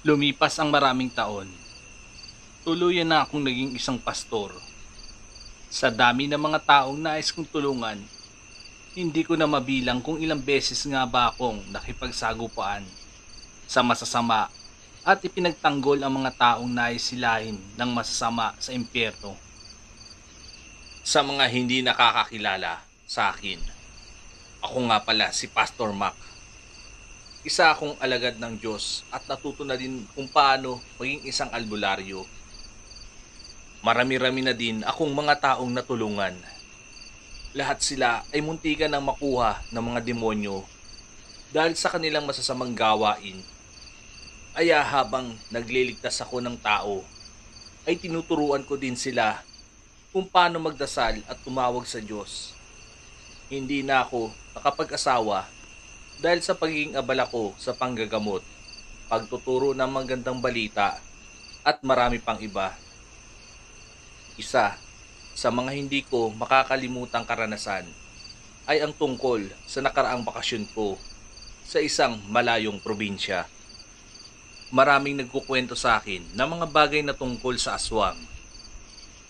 Lumipas ang maraming taon. Tuluyan na akong naging isang pastor. Sa dami ng mga taong nais kong tulungan, hindi ko na mabilang kung ilang beses nga ba akong nakipagsagupaan sa masasama at ipinagtanggol ang mga taong nais silahin ng masasama sa impyerno. Sa mga hindi nakakakilala sa akin, ako nga pala si Pastor Mac. Isa akong alagad ng Diyos at natuto na din kung paano maging isang albularyo. Marami-rami na din akong mga taong natulungan. Lahat sila ay muntikan ng makuha ng mga demonyo dahil sa kanilang masasamang gawain. Kaya habang nagliligtas ako ng tao, ay tinuturuan ko din sila kung paano magdasal at tumawag sa Diyos. Hindi na ako nakapag-asawa dahil sa pagiging abala ko sa panggagamot, pagtuturo ng magandang balita, at marami pang iba. Isa sa mga hindi ko makakalimutang karanasan ay ang tungkol sa nakaraang bakasyon ko sa isang malayong probinsya. Maraming nagkukwento sa akin ng mga bagay na tungkol sa aswang.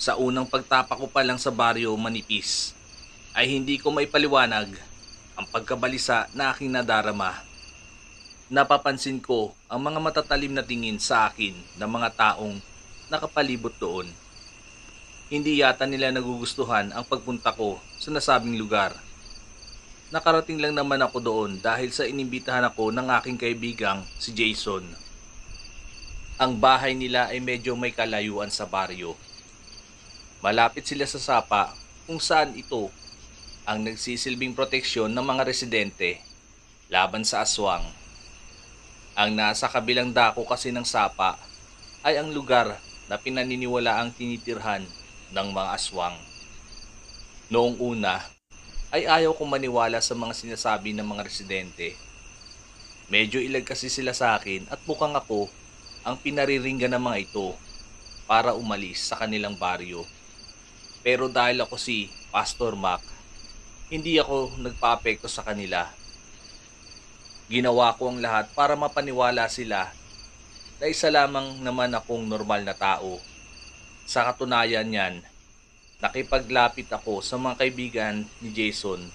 Sa unang pagtapak ko pa lang sa baryo Manipis, ay hindi ko maipaliwanag ang pagkabalisa na aking nadarama. Napapansin ko ang mga matatalim na tingin sa akin ng mga taong nakapalibot doon. Hindi yata nila nagugustuhan ang pagpunta ko sa nasabing lugar. Nakarating lang naman ako doon dahil sa inimbitahan ako ng aking kaibigang si Jason. Ang bahay nila ay medyo may kalayuan sa baryo. Malapit sila sa sapa kung saan ito ang nagsisilbing proteksyon ng mga residente laban sa aswang. Ang nasa kabilang dako kasi ng sapa ay ang lugar na pinaniniwalaang tinitirhan ng mga aswang. Noong una ay ayaw kong maniwala sa mga sinasabi ng mga residente. Medyo ilag kasi sila sa akin at mukhang ako ang pinariringgan ng mga ito para umalis sa kanilang baryo. Pero dahil ako si Pastor Mac, hindi ako nagpaapekto sa kanila. Ginawa ko ang lahat para mapaniwala sila na isa lamang naman akong normal na tao. Sa katunayan niyan, nakipaglapit ako sa mga kaibigan ni Jason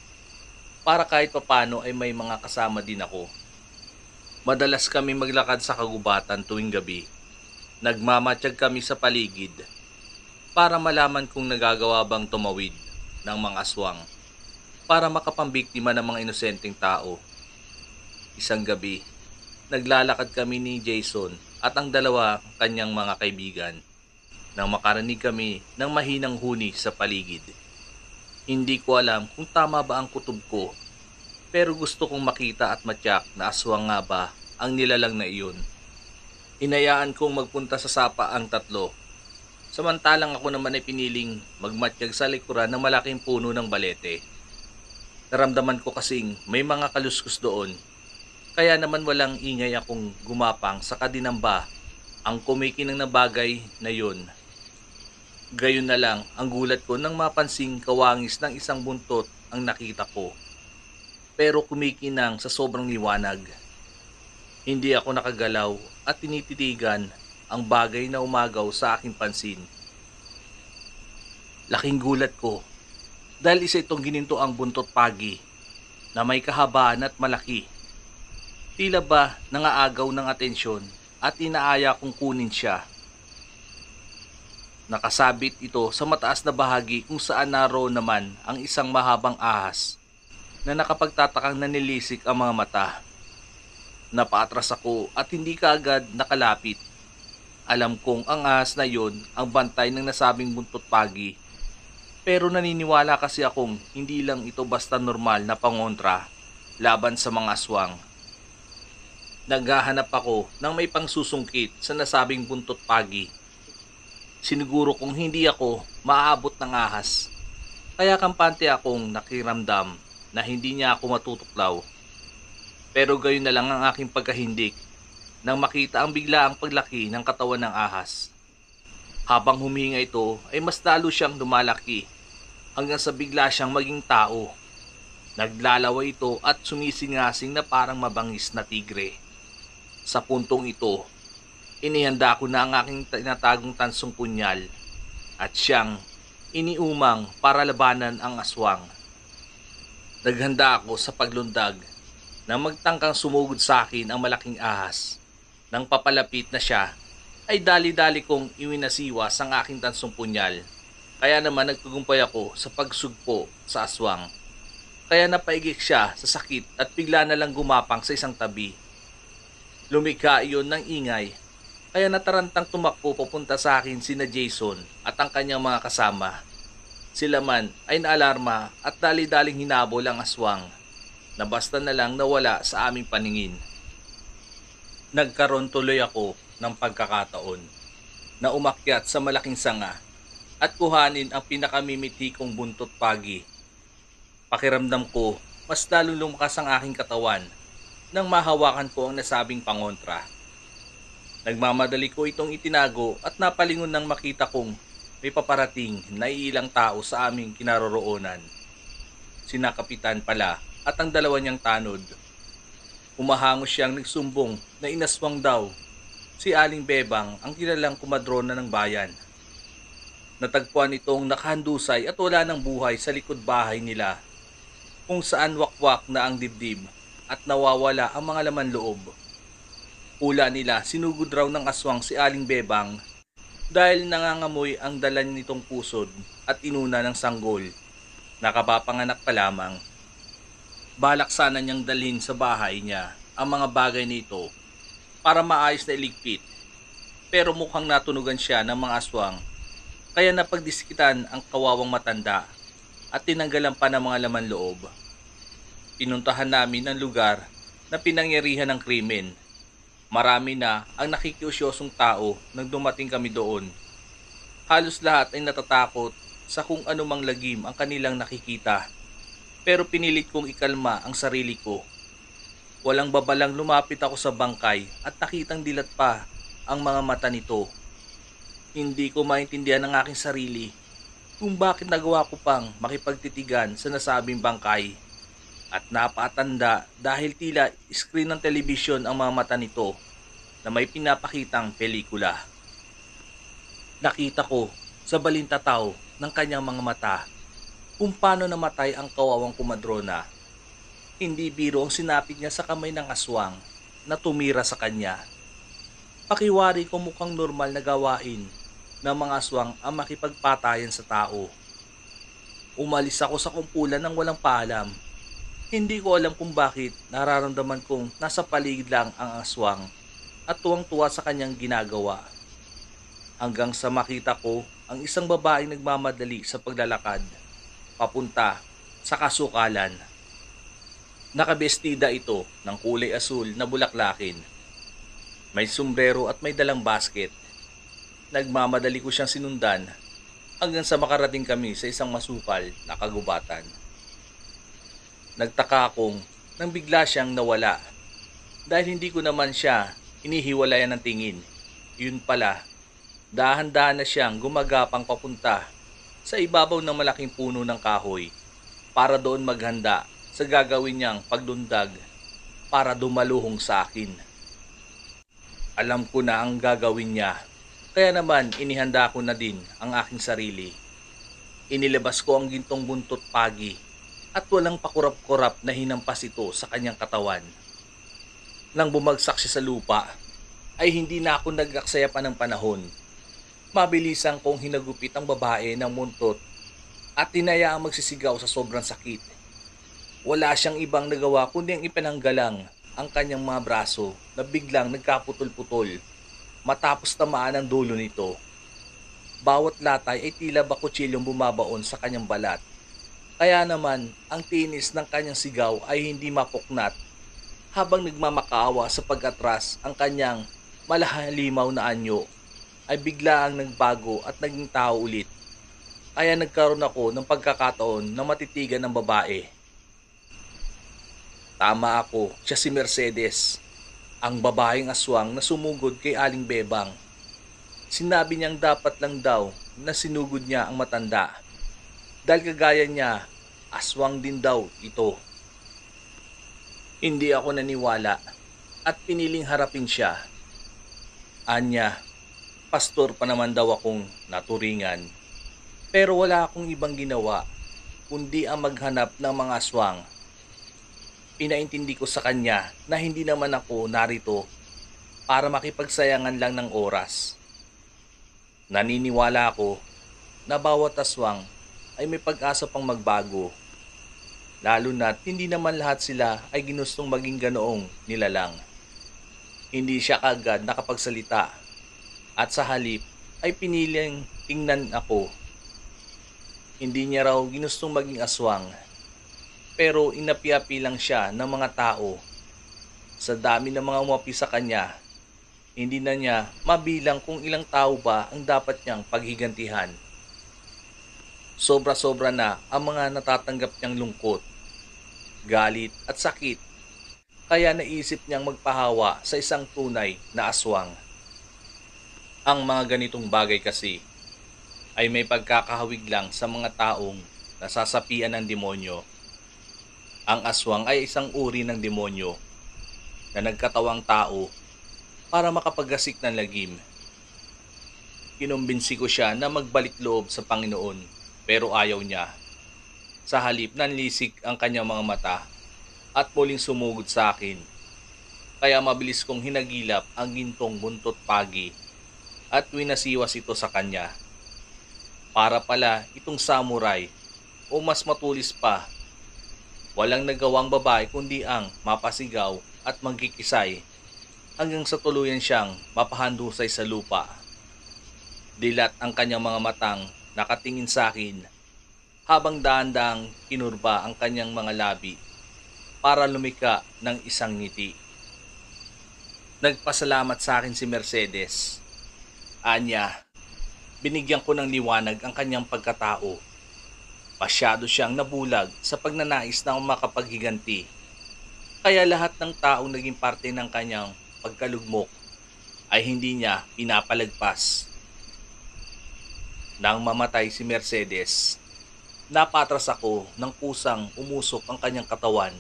para kahit papano ay may mga kasama din ako. Madalas kami maglakad sa kagubatan tuwing gabi. Nagmamatsyag kami sa paligid para malaman kung nagagawa bang tumawid ng mga aswang para makapambiktima ng mga inosenteng tao. Isang gabi, naglalakad kami ni Jason at ang dalawa kanyang mga kaibigan nang makarinig kami ng mahinang huni sa paligid. Hindi ko alam kung tama ba ang kutob ko, pero gusto kong makita at matyak na aswang nga ba ang nilalang na iyon. Hinayaan kong magpunta sa sapa ang tatlo, samantalang ako naman ay piniling magmatsyag sa likuran ng malaking puno ng balete. Naramdaman ko kasing may mga kaluskus doon, kaya naman walang ingay akong gumapang sa kadinamba ang kumikinang na bagay na yun. Gayon na lang ang gulat ko nang mapansing kawangis ng isang buntot ang nakita ko, pero kumikinang sa sobrang liwanag. Hindi ako nakagalaw at tinititigan ang bagay na umagaw sa aking pansin. Laking gulat ko dahil isa itong ginintoang buntot pagi na may kahabaan at malaki. Tila ba nangaagaw ng atensyon at inaaya kong kunin siya. Nakasabit ito sa mataas na bahagi kung saan naroon naman ang isang mahabang ahas na nakapagtatakang nanilisik ang mga mata. Napaatras ako at hindi kaagad nakalapit. Alam kong ang ahas na yon ang bantay ng nasabing buntot pagi. Pero naniniwala kasi akong hindi lang ito basta normal na pangontra laban sa mga aswang. Naghahanap ako ng may pangsusungkit sa nasabing buntot pagi. Siniguro kong hindi ako maaabot ng ahas, kaya kampante akong nakiramdam na hindi niya ako matutuklaw. Pero gayon na lang ang aking pagkahindik nang makita ang biglaang paglaki ng katawan ng ahas. Habang humihinga ito ay mas lalo siyang lumalaki hanggang sa bigla siyang maging tao. Naglalaway ito at sumisingasing na parang mabangis na tigre. Sa puntong ito, inihanda ko na ang aking tinatagong tansong punyal at siyang iniumang para labanan ang aswang. Naghanda ako sa paglundag nang magtangkang sumugod sa akin ang malaking ahas. Nang papalapit na siya, ay dali-dali kong iwinasiwas ang aking tansong punyal. Kaya naman nagtagumpay ako sa pagsugpo sa aswang. Kaya napaigik siya sa sakit at bigla na lang gumapang sa isang tabi. Lumikha iyon ng ingay, kaya natarantang tumakbo papunta sa akin sina Jason at ang kanyang mga kasama. Sila man ay naalarma at dali-daling hinabol ang aswang, na basta na lang nawala sa aming paningin. Nagkaroon tuloy ako ng pagkakataon na umakyat sa malaking sanga at kuhanin ang pinakamimiti kong buntot pagi. Pakiramdam ko, mas lalong lumakas ang aking katawan nang mahawakan ko ang nasabing pangontra. Nagmamadali ko itong itinago at napalingon nang makita kong may paparating na iilang tao sa aming kinaroroonan. Sina Kapitan pala at ang dalawa niyang tanod. Umahangos siyang nagsumbong na inaswang daw si Aling Bebang, ang kilalang kumadrona ng bayan. Natagpuan itong nakahandusay at wala ng buhay sa likod bahay nila, kung saan wakwak na ang dibdib at nawawala ang mga laman loob. Hula nila, sinugod raw ng aswang si Aling Bebang dahil nangangamoy ang dala nitong pusod at inuna ng sanggol. Nakapapanganak pa lamang. Balak sana niyang dalhin sa bahay niya ang mga bagay nito para maayos na iligpit, pero mukhang natunugan siya ng mga aswang, kaya napagdiskitan ang kawawang matanda at tinanggalan pa ng mga laman loob. Pinuntahan namin ang lugar na pinangyarihan ng krimen. Marami na ang nakikiusyosong tao nang dumating kami doon. Halos lahat ay natatakot sa kung anumang lagim ang kanilang nakikita, pero pinilit kong ikalma ang sarili ko. Walang babalang lumapit ako sa bangkay at nakitang dilat pa ang mga mata nito. Hindi ko maintindihan ang aking sarili kung bakit nagawa ko pang makipagtitigan sa nasabing bangkay. At napatanda dahil tila screen ng telebisyon ang mga mata nito na may pinapakitang pelikula. Nakita ko sa balintataw ng kanyang mga mata kung paano namatay ang kawawang kumadrona. Hindi biro ang sinapit niya sa kamay ng aswang na tumira sa kanya. Pakiwari ko mukhang normal na gawain ng mga aswang ang makipagpatayan sa tao. Umalis ako sa kumpulan ng walang paalam. Hindi ko alam kung bakit nararamdaman kong nasa paligid lang ang aswang at tuwang-tuwa sa kanyang ginagawa. Hanggang sa makita ko ang isang babaeng nagmamadali sa paglalakad papunta sa kasukalan. Nakabestida ito ng kulay asul na bulaklakin. May sombrero at may dalang basket. Nagmamadali ko siyang sinundan hanggang sa makarating kami sa isang masukal na kagubatan. Nagtaka akong nang bigla siyang nawala dahil hindi ko naman siya inihiwalayan ng tingin. Yun pala, dahan-dahan na siyang gumagapang papunta sa ibabaw ng malaking puno ng kahoy para doon maghanda sa gagawin niyang pagdundag para dumaluhong sa akin. Alam ko na ang gagawin niya, kaya naman inihanda ko na din ang aking sarili. Inilabas ko ang gintong buntot pagi at walang pakurap-kurap na hinampas ito sa kanyang katawan. Nang bumagsak siya sa lupa, ay hindi na ako nag-aksaya pa ng panahon. Mabilisan kong hinagupit ang babae ng muntot at tinayaang magsisigaw sa sobrang sakit. Wala siyang ibang nagawa kundi ang ipananggalang ang kanyang mga braso na biglang nagkaputol-putol matapos tamaan ang dulo nito. Bawat latay ay tila ba kutsilyong bumabaon sa kanyang balat. Kaya naman ang tinis ng kanyang sigaw ay hindi mapuknat habang nagmamakaawa sa pag-atras ang kanyang malahalimaw na anyo ay bigla ang nagbago at naging tao ulit. Kaya nagkaroon ako ng pagkakataon na matitigan ng babae. Tama ako, siya si Mercedes. ang babaeng aswang na sumugod kay Aling Bebang. Sinabi niyang dapat lang daw na sinugod niya ang matanda dahil kagaya niya, aswang din daw ito. Hindi ako naniwala at piniling harapin siya. Anya, pastor pa naman daw akong naturingan. Pero wala akong ibang ginawa kundi ang maghanap ng mga aswang. Pinaintindi ko sa kanya na hindi naman ako narito para makipagsayangan lang ng oras. Naniniwala ako na bawat aswang ay may pag-asa pang magbago. Lalo na't hindi naman lahat sila ay ginustong maging ganoong nilalang. Hindi siya kagad nakapagsalita at sa halip ay piniling tingnan ako. Hindi niya raw ginustong maging aswang pero inapi-api lang siya ng mga tao. Sa dami ng mga umapi sa kanya, hindi na niya mabilang kung ilang tao ba ang dapat niyang paghigantihan. Sobra-sobra na ang mga natatanggap niyang lungkot, galit at sakit, kaya naisip niyang magpahawa sa isang tunay na aswang. Ang mga ganitong bagay kasi ay may pagkakahawig lang sa mga taong nasasapian ng demonyo. Ang aswang ay isang uri ng demonyo na nagkatawang tao para makapaggasik ng lagim. Kinumbinsi ko siya na magbalik loob sa Panginoon pero ayaw niya. Sa halip nanlisik ang kanyang mga mata at muling sumugod sa akin. Kaya mabilis kong hinagilap ang gintong buntot pagi at winasiwas ito sa kanya. Para pala itong samurai o mas matulis pa, walang nagawang babae kundi ang mapasigaw at magkikisay hanggang sa tuluyan siyang mapahandusay sa lupa. Dilat ang kanyang mga matang nakatingin sa akin habang dahan-dahang kinurba ang kanyang mga labi para lumika ng isang ngiti. Nagpasalamat sa akin si Mercedes. Anya, binigyan ko ng liwanag ang kanyang pagkatao. Masyado siyang nabulag sa pagnanais na makapaghiganti. Kaya lahat ng taong naging parte ng kanyang pagkalugmok ay hindi niya pinapalagpas. Nang mamatay si Mercedes, napatras ako ng kusang umusok ang kanyang katawan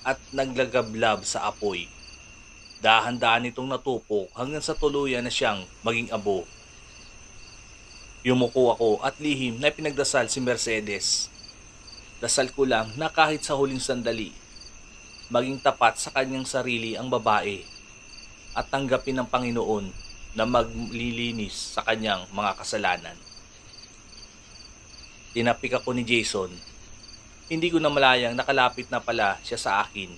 at naglagablab sa apoy. Dahan-dahan itong natupok hanggang sa tuluyan na siyang maging abo. Yumuko ako at lihim na pinagdasal si Mercedes. Dasal ko lang na kahit sa huling sandali, maging tapat sa kanyang sarili ang babae at tanggapin ng Panginoon na maglilinis sa kanyang mga kasalanan. Tinapik ako ni Jason. Hindi ko na malayang nakalapit na pala siya sa akin.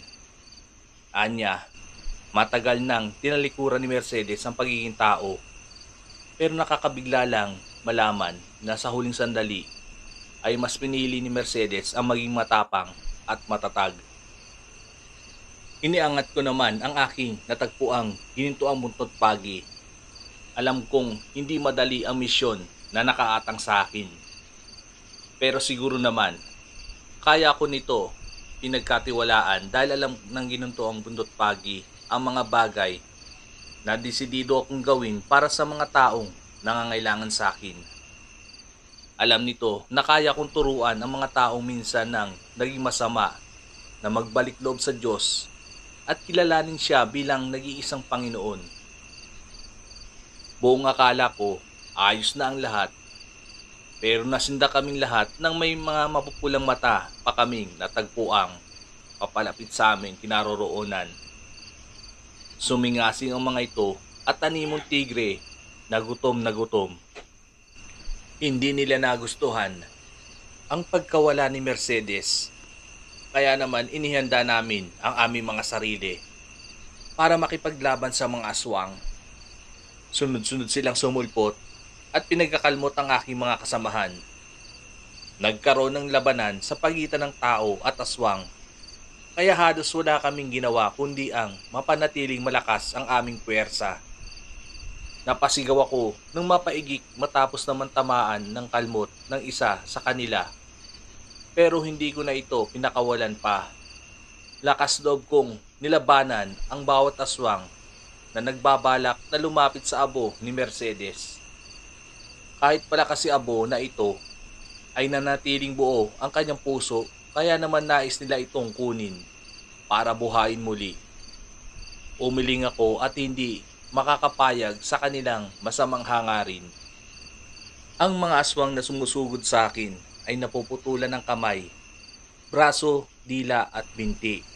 Anya, matagal nang tinalikuran ni Mercedes ang pagiging tao. Pero nakakabigla lang malaman na sa huling sandali ay mas pinili ni Mercedes ang maging matapang at matatag. Iniangat ko naman ang aking natagpuang ginintuang buntot pagi. Alam kong hindi madali ang misyon na nakaatang sa akin. Pero siguro naman, kaya ko nito pinagkatiwalaan dahil alam ng ginintuang buntot pagi ang mga bagay na desidido akong gawin para sa mga taong nangangailangan sa akin. Alam nito na kaya kong turuan ang mga taong minsan nang naging masama na magbalik loob sa Diyos at kilalanin siya bilang nag-iisang Panginoon. Buong akala ko ayos na ang lahat, pero nasinda kaming lahat ng may mga mapupulang mata pa kaming natagpuang papalapit sa amin kinaroroonan. Sumingasing ang mga ito at tanimong tigre na gutom na gutom. Hindi nila nagustuhan ang pagkawala ni Mercedes, kaya naman inihanda namin ang aming mga sarili para makipaglaban sa mga aswang. Sunod-sunod silang sumulpot at pinagkakalmot ang aking mga kasamahan. Nagkaroon ng labanan sa pagitan ng tao at aswang, kaya halos wala kaming ginawa kundi ang mapanatiling malakas ang aming puwersa. Napasigaw ako nang mapaigik matapos naman tamaan ng kalmot ng isa sa kanila. Pero hindi ko na ito pinakawalan pa. Lakas loob kong nilabanan ang bawat aswang na nagbabalak na lumapit sa abo ni Mercedes. Kahit pala kasi abo na ito ay nanatiling buo ang kanyang puso, kaya naman nais nila itong kunin para buhayin muli. Umiling ako at hindi makakapayag sa kanilang masamang hangarin. Ang mga aswang na sumusugod sa akin ay napuputulan ng kamay, braso, dila at binti.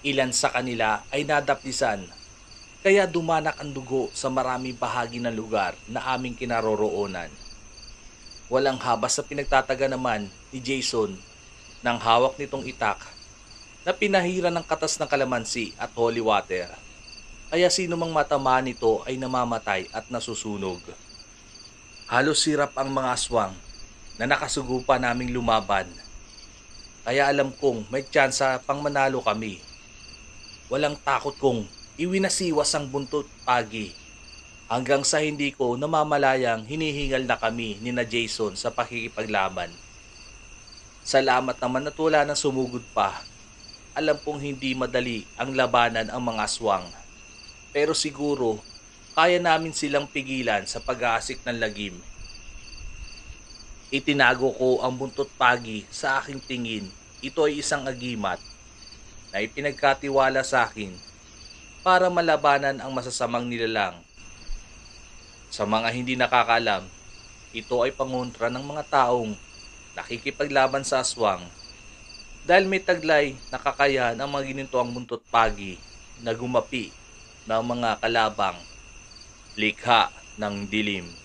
Ilan sa kanila ay nadaplisan, kaya dumanak ang dugo sa maraming bahagi ng lugar na aming kinaroroonan. Walang habas sa pinagtataga naman ni Jason nang hawak nitong itak na pinahira ng katas ng kalamansi at holy water. Kaya sino mang matamaan nito ay namamatay at nasusunog. Halos sirap ang mga aswang na nakasugupa naming lumaban. Kaya alam kong may tsansa pang manalo kami. Walang takot kong iwinasiwas ang buntot pagi. Hanggang sa hindi ko namamalayang hinihingal na kami ni na Jason sa pakikipaglaban. Salamat naman at wala nang sumugod pa. Alam kong hindi madali ang labanan ang mga aswang. Pero siguro, kaya namin silang pigilan sa pag-aasik ng lagim. Itinago ko ang buntot pagi sa aking tingin. Ito ay isang agimat na ipinagkatiwala sa akin para malabanan ang masasamang nilalang. Sa mga hindi nakakaalam, ito ay pangontra ng mga taong nakikipaglaban sa aswang dahil may taglay na kakayahan ang mga ginintoang buntot pagi na gumapi ng mga kalabang likha ng dilim.